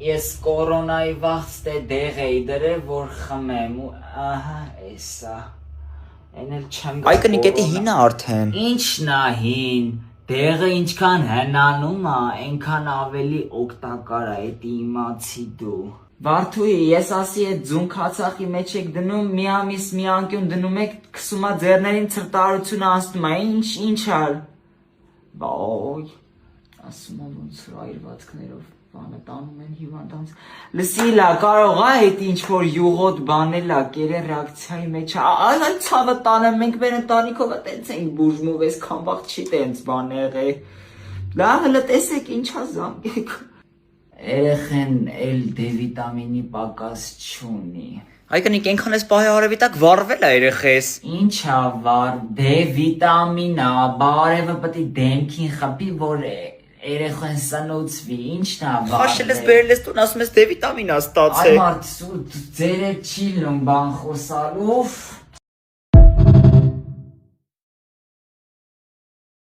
Ես կորոնայի վաղց դեղ էի դրել, որ խմեմ ու ահա էսա։ Են էլ չեմ գա։ Այ կնիկետի հինը արդեն։ Ինչն է հին։ Դեղը ինչքան հնանում է, այնքան ավելի օգտակար է, էդի իմացի դու։ Վարդուհի, ես ասի այդ ձուն քացախի մեջ եք դնում, մի ամիս մի անկյուն դնում եք, քսում է ձեռներին ցրտարությունը անցնում է, ինչ ալ։ Բայ, ասում եմ ոնց որ այրվածքներով բանը տանում են հիվանդանց։ Լսիլա, կարող է այդ ինչ որ յուղոտ բանել է, կերեն ռեակցիայի մեջ։ Այ ցավը տանը մենք մեր ընտանիքով տենց ենք բուժմով, այսքան վաղ չի տենց բան եղել։ Լավ, հələ տեսեք ինչա զանգեք։ Երեխեն էլ D վիտամինի պակաս չունի։ Այ կնիկ այնքան էս պահի արևի տակ վառվել է երեխես։ Ինչա վառ, D վիտամին է, բարևը պետք է դեմքին խփի, որ երեխան սնուցվի, ինչն է վառ։ Խաշել ես բերել ես տուն, ասում ես D վիտամին է ստացել։ Այ մարդ, ձերը չի լում բան խոսալ, ուֆ։